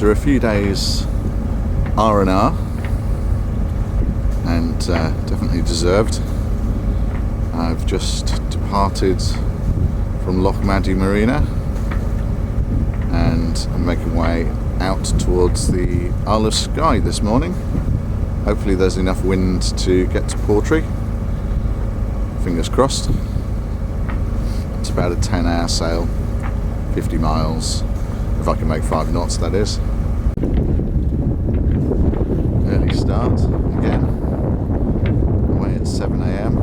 after a few days R&R, and definitely deserved, I've just departed from Marina and I'm making way out towards the Isle of Skye this morning. Hopefully there's enough wind to get to Portree. Fingers crossed. It's about a 10-hour sail, 50 miles, if I can make 5 knots, that is. Early start again, away at 7 a.m.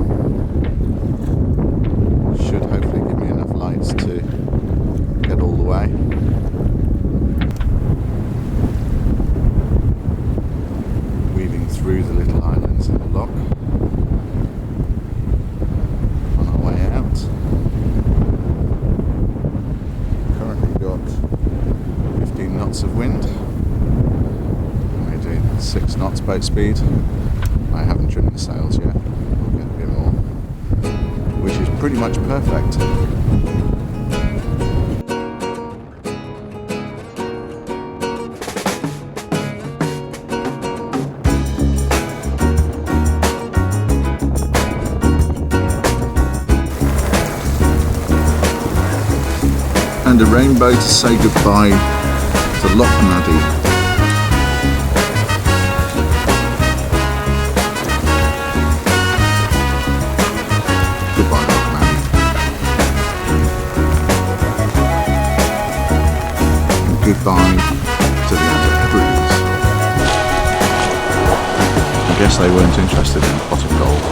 Should hopefully give me enough lights to get all the way. Weaving through the little islands in the loch on our way out. Currently got 15 knots of wind. We're doing 6 knots boat speed. I haven't trimmed the sails yet. We'll get a bit more, which is pretty much perfect. And a rainbow to say goodbye to Nallaig. Goodbye, Nallaig. And goodbye to the Outer Hebrides. I guess they weren't interested in a pot of gold.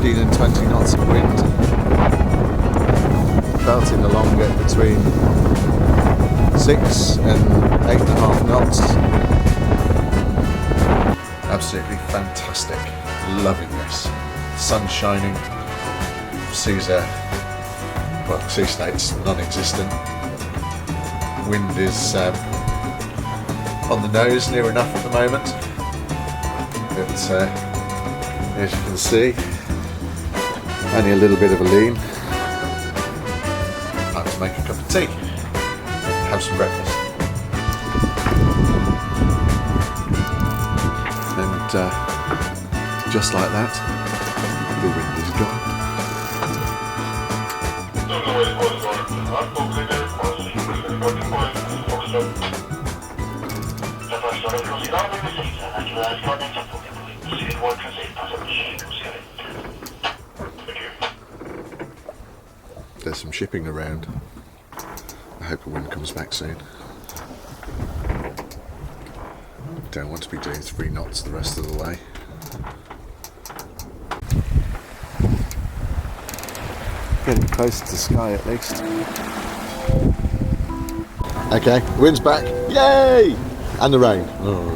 And 20 knots of wind, belting along at between 6 and 8.5 knots. Absolutely fantastic, loving this. Sun shining, seas are, well, sea state's non-existent. Wind is on the nose near enough at the moment, but as you can see, only a little bit of a lean. Time to make a cup of tea, have some breakfast, and just like that, the wind is gone. There's some shipping around. I hope the wind comes back soon. Don't want to be doing 3 knots the rest of the way. Getting close to Skye at least. Okay, wind's back. Yay! And the rain. Oh.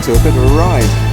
into a bit of a ride.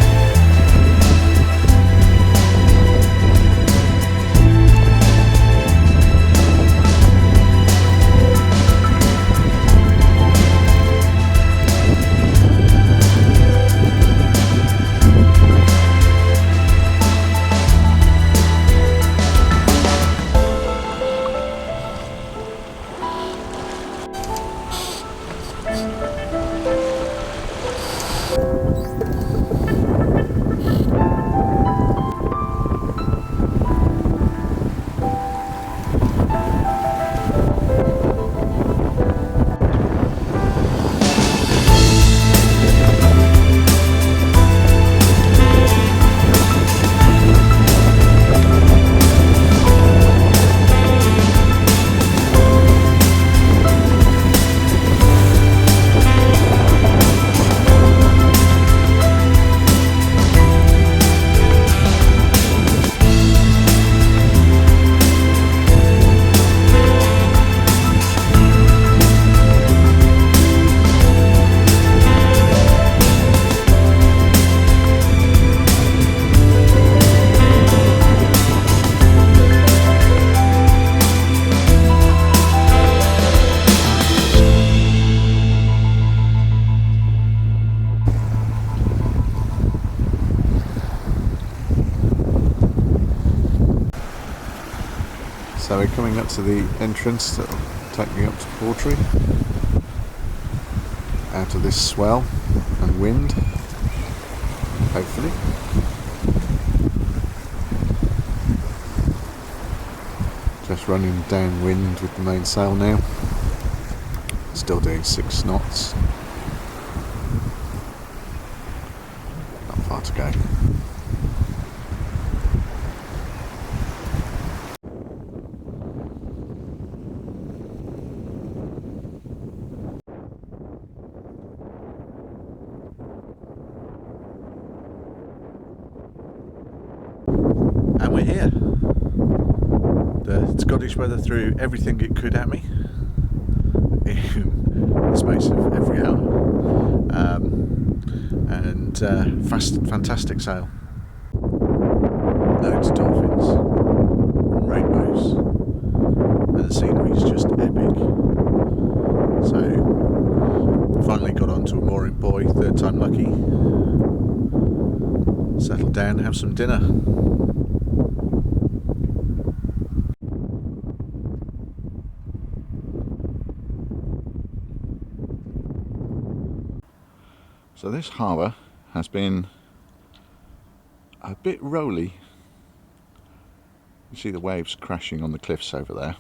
So we're coming up to the entrance that will take me up to Portree, out of this swell and wind, hopefully. Just running downwind with the mainsail now, still doing 6 knots, not far to go. And we're here. The Scottish weather threw everything it could at me in the space of every hour, and fantastic sail. Loads of dolphins, rainbows, and the scenery is just epic. So finally got onto a mooring buoy, 3rd time lucky. Settle down, have some dinner. So this harbour has been a bit rolly. You see the waves crashing on the cliffs over there.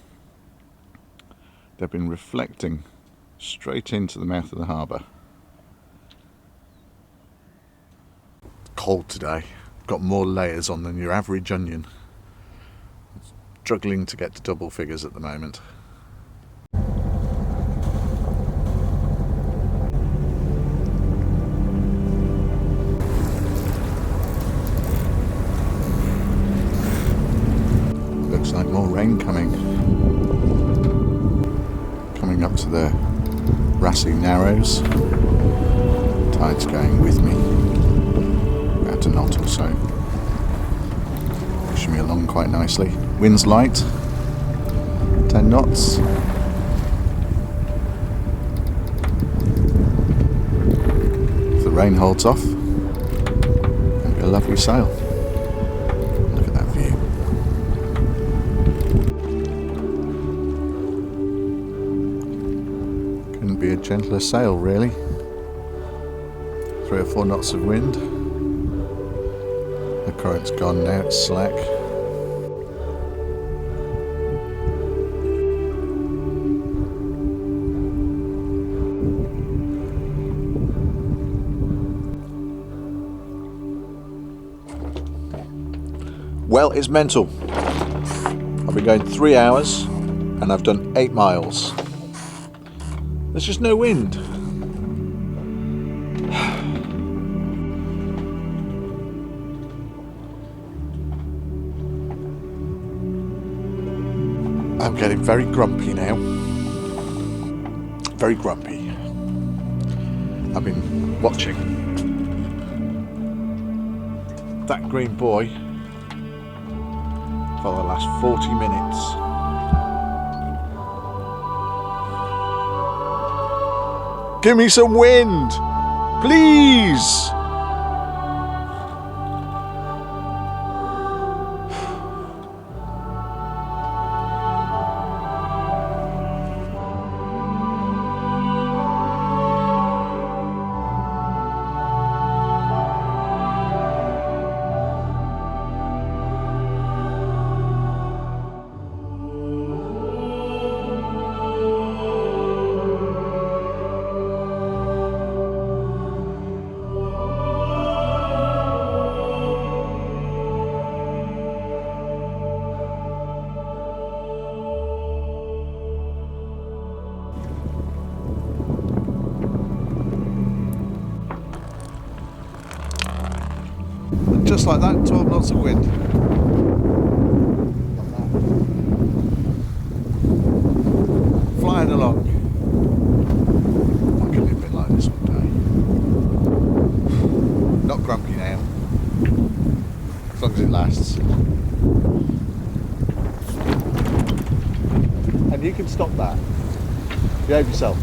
They've been reflecting straight into the mouth of the harbour. Cold today. Got more layers on than your average onion. Struggling to get to double figures at the moment. Looks like more rain coming. Coming up to the Brassy Narrows. Tide's going with me. About a knot or so. Pushing me along quite nicely. Wind's light. 10 knots. If the rain holds off, it'll be a lovely sail. Look at that view. Couldn't be a gentler sail, really. 3 or 4 knots of wind. The current's gone now, it's slack. Well, it's mental. I've been going 3 hours and I've done 8 miles. There's just no wind. I'm getting very grumpy now. Very grumpy. I've been watching that green buoy for the last 40 minutes. Give me some wind, please. Just like that, 12 knots of wind. Flying along. I can live a bit like this one day. Not grumpy now, as long as it lasts. And you can stop that. Behave yourself.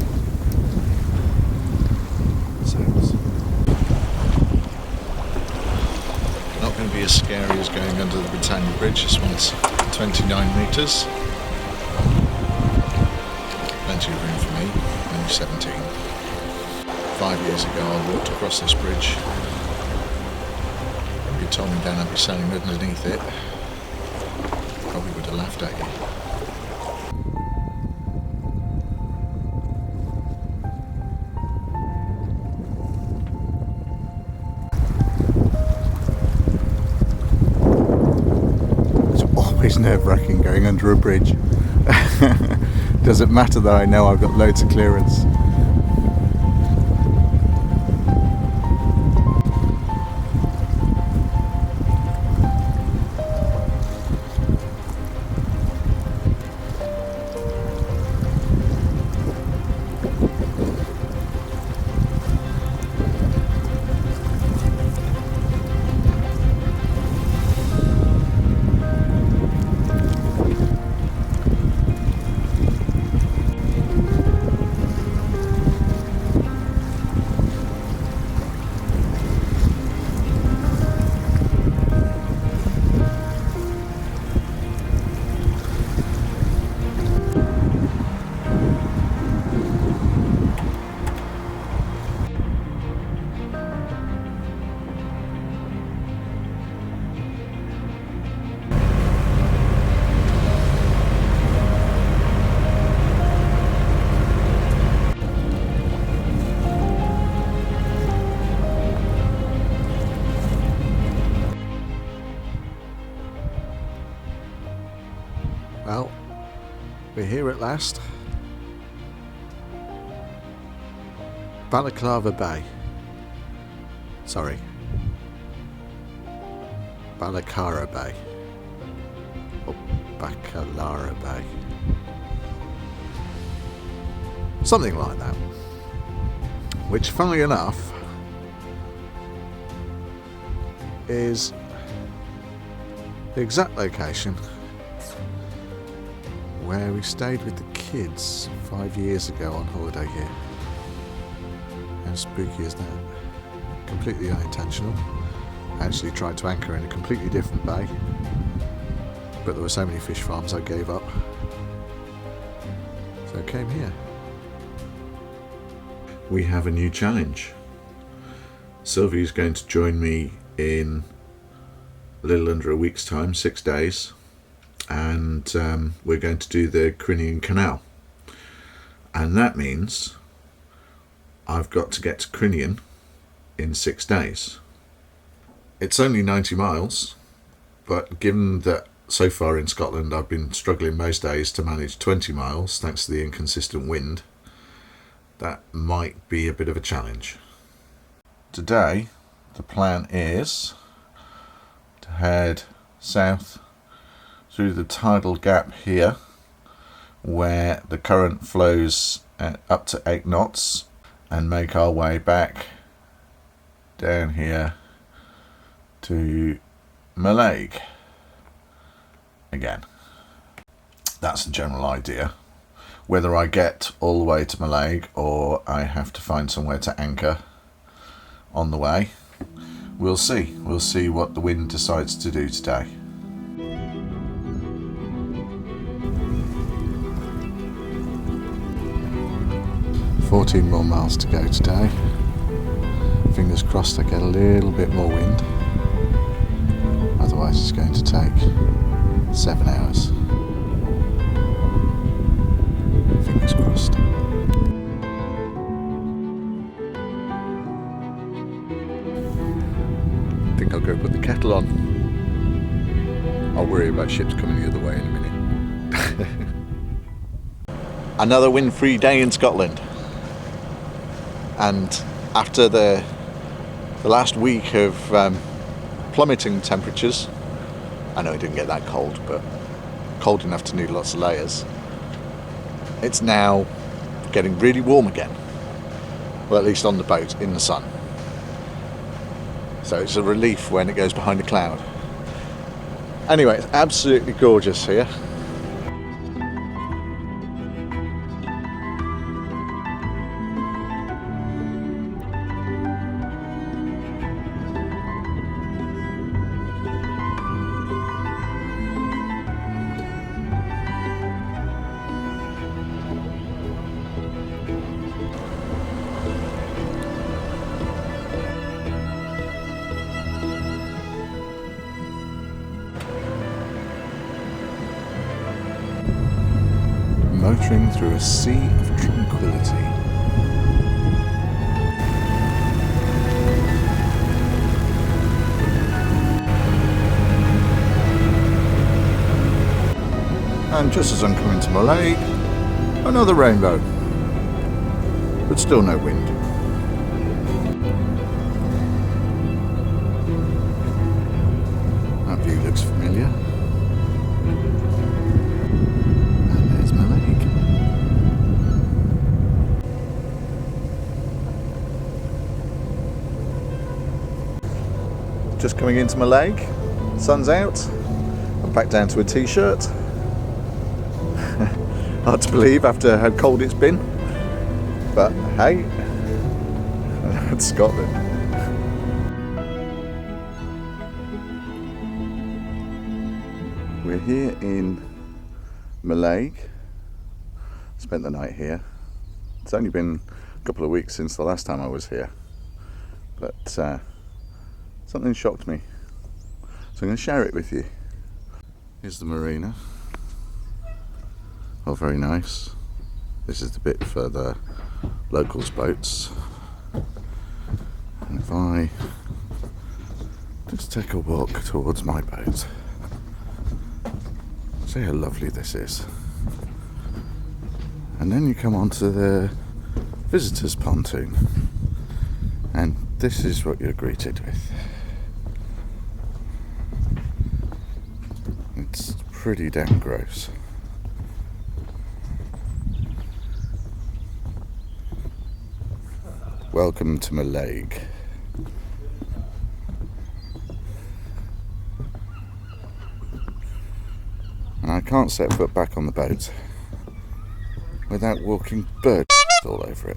Not going to be as scary as going under the Britannia Bridge. This one's 29 metres. Plenty of room for me, only 17. 5 years ago I walked across this bridge. If you told me then I'd be sailing underneath it, probably would have laughed at you. It's nerve-wracking going under a bridge. Doesn't matter though, I know I've got loads of clearance. Well, we're here at last. Balaclava Bay. Sorry. Balacara Bay. Or Bacalara Bay. Something like that. Which, funnily enough, is the exact location where we stayed with the kids 5 years ago on holiday here. How spooky is that? Completely unintentional. I actually tried to anchor in a completely different bay, but there were so many fish farms I gave up. So I came here. We have a new challenge. Sylvie's going to join me in a little under a week's time, 6 days. And we're going to do the Crinean Canal, and that means I've got to get to Crinean in 6 days. It's only 90 miles, but given that so far in Scotland I've been struggling most days to manage 20 miles thanks to the inconsistent wind, that might be a bit of a challenge. Today the plan is to head south through the tidal gap here, where the current flows at up to 8 knots, and make our way back down here to Nallaig again. That's the general idea. Whether I get all the way to Nallaig or I have to find somewhere to anchor on the way, we'll see. We'll see what the wind decides to do today. $14 more miles to go today. Fingers crossed I get a little bit more wind. Otherwise it's going to take 7 hours. Fingers crossed. I think I'll go put the kettle on. I'll worry about ships coming the other way in a minute. Another wind-free day in Scotland. And after the last week of plummeting temperatures, I know it didn't get that cold, but cold enough to need lots of layers, it's now getting really warm again. Well, at least on the boat, in the sun. So it's a relief when it goes behind a cloud. Anyway, it's absolutely gorgeous here. Motoring through a sea of tranquility. And just as I'm coming to Nallaig, another rainbow, but still no wind. That view looks familiar. Just coming into Nallaig, sun's out, I'm back down to a t-shirt. Hard to believe after how cold it's been, but hey, it's Scotland. We're here in Nallaig, spent the night here. It's only been a couple of weeks since the last time I was here, but something shocked me, so I'm going to share it with you. Here's the marina. Oh, very nice. This is the bit for the locals' boats. And if I just take a walk towards my boat, see how lovely this is. And then you come onto the visitors' pontoon, and this is what you're greeted with. It's pretty damn gross. Welcome to Nallaig. And I can't set foot back on the boat without walking bird all over it.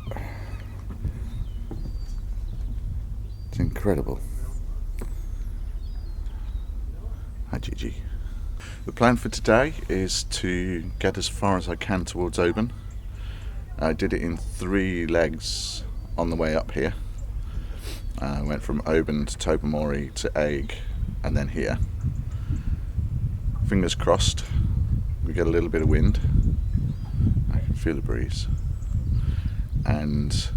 It's incredible. Hi Gigi. The plan for today is to get as far as I can towards Oban. I did it in 3 legs on the way up here. I went from Oban to Tobermory to Eigg and then here. Fingers crossed we get a little bit of wind. I can feel a breeze. And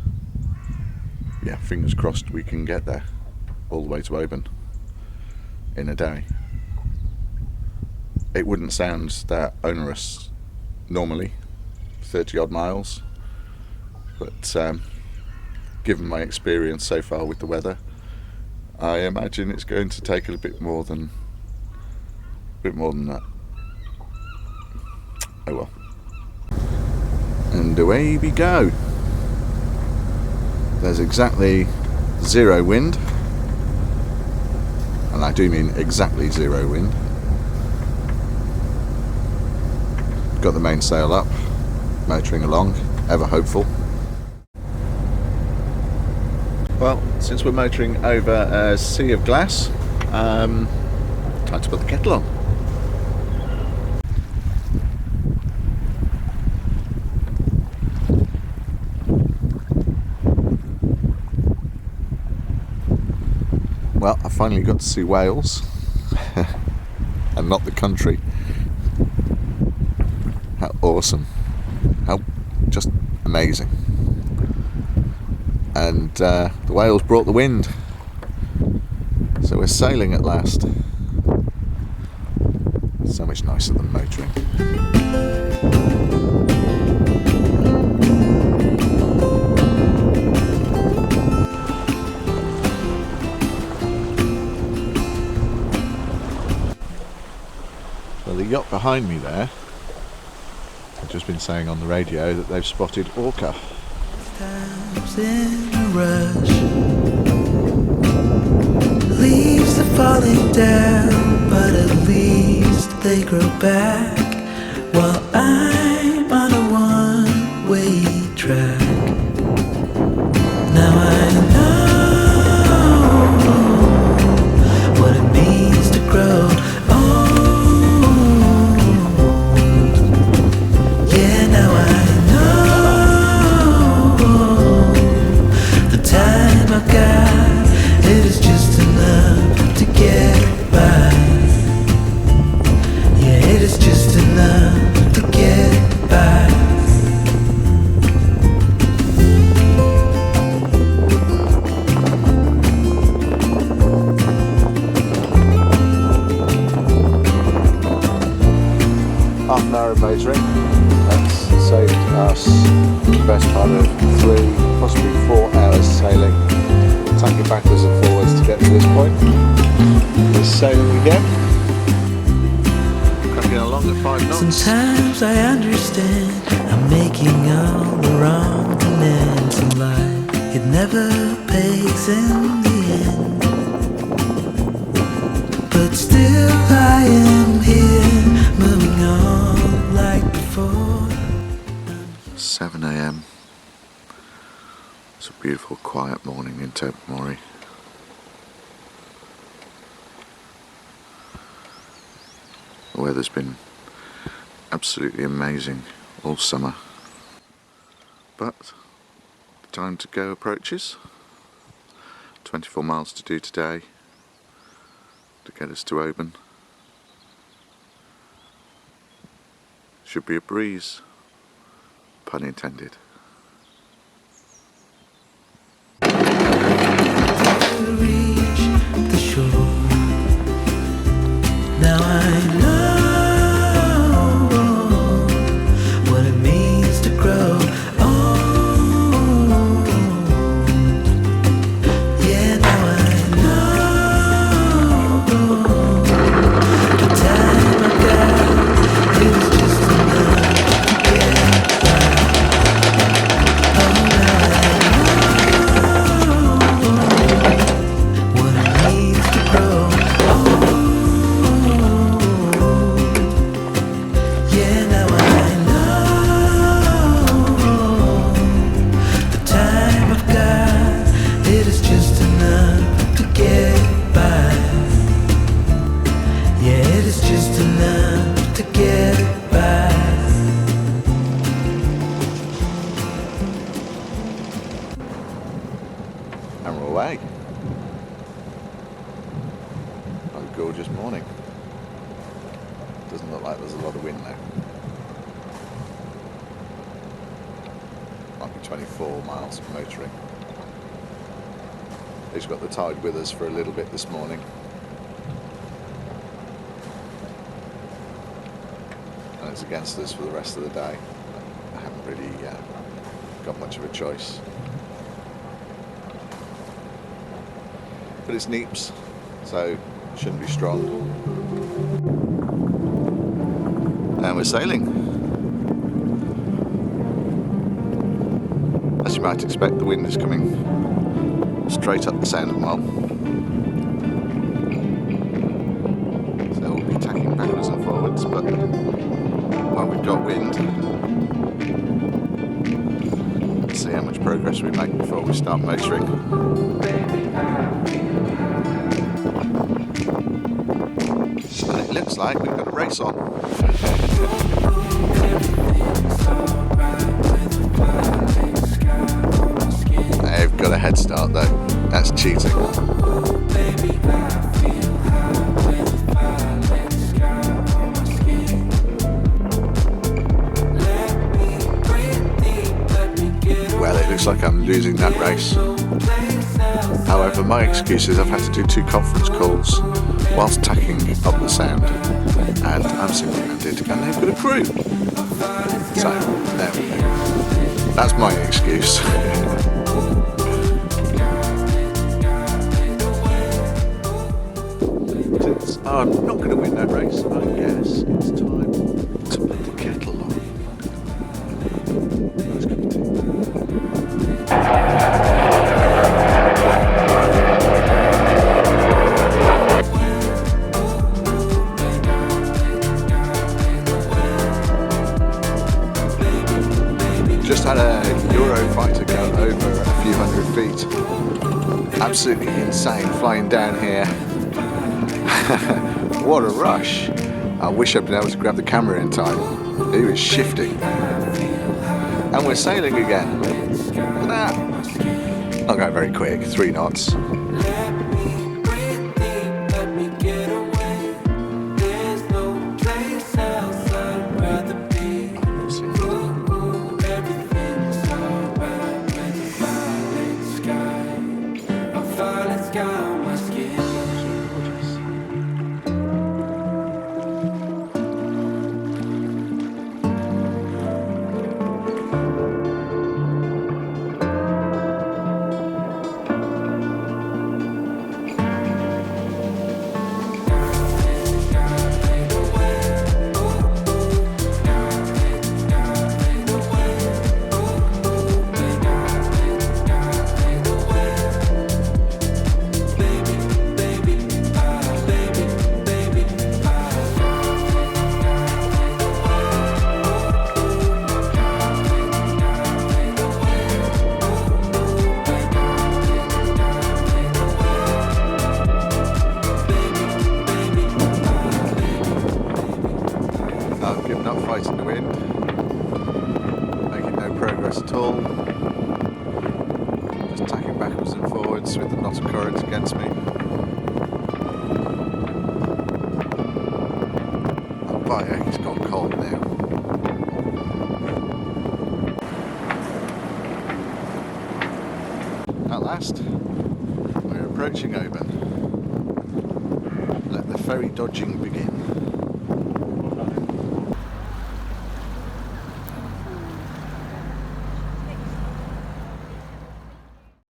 yeah, fingers crossed we can get there all the way to Oban in a day. It wouldn't sound that onerous normally, 30 odd miles, but given my experience so far with the weather, I imagine it's going to take a bit more than that. Oh well. And away we go. There's exactly 0 wind, and and I do mean exactly zero wind. Got the mainsail up, motoring along, ever hopeful. Well, since we're motoring over a sea of glass, time to put the kettle on. Well, I finally got to see Wales and not the country. How awesome. How just amazing. And the whales brought the wind. So we're sailing at last. So much nicer than motoring. Well, the yacht behind me there, I've just been saying on the radio that they've spotted orca. Times in a rush, leaves are falling down, but at least they grow back, while I'm on a one-way track. Now I know what it means to grow old. Yeah, now I time I've got, it is just enough to get by. Yeah, it is just enough to get by. Half an hour of motoring, that's saved us the best part of 3, possibly 4 hours sailing, tacking backwards and forwards to get to this point. We're sailing again, cracking along at 5 knots. Sometimes I understand I'm making all the wrong demands in life. It never pays in the end, but still I am here, moving on like before. 7 a.m. It's a beautiful quiet morning in Tobermory. The weather's been absolutely amazing all summer, but the time to go approaches. 24 miles to do today to get us to Oban. Should be a breeze, pun intended. Reach the shore. Now I know what it means to grow old. Yeah, now I know the time I got, it was just enough to get by. Oh, now I what it means to grow old. Yeah, now I know the time I've got, it is just enough to get by. Yeah, it is just enough to get by. And we're away. What a gorgeous morning. Doesn't look like there's a lot of wind though. Might be 24 miles of motoring. We've got the tide with us for a little bit this morning. And it's against us for the rest of the day. I haven't really got much of a choice. But it's neeps, so it shouldn't be strong. And we're sailing. As you might expect, the wind is coming straight up the Sound of Mull. got wind. Let's see how much progress we make before we start motoring. And it looks like we've got a race on. They've got a head start though. That's cheating. Well, it looks like I'm losing that race. However, my excuse is I've had to do 2 conference calls whilst tacking up the sound, and I'm single-handed, and they've got a crew. So, there we go. That's my excuse. Since I'm not going to win that race, I guess it's time to put the kettle on. Nice cup of tea. Just had a Eurofighter go over a few hundred feet. Absolutely insane flying down here. What a rush. I wish I'd been able to grab the camera in time. He was shifting. And we're sailing again. Look at that. Not going very quick, 3 knots. I've given up fighting the wind, making no progress at all, just tacking backwards and forwards with the knot of current against me. Oh, by heck, it's gone cold now. At last, we're approaching Oban. Let the ferry dodging begin.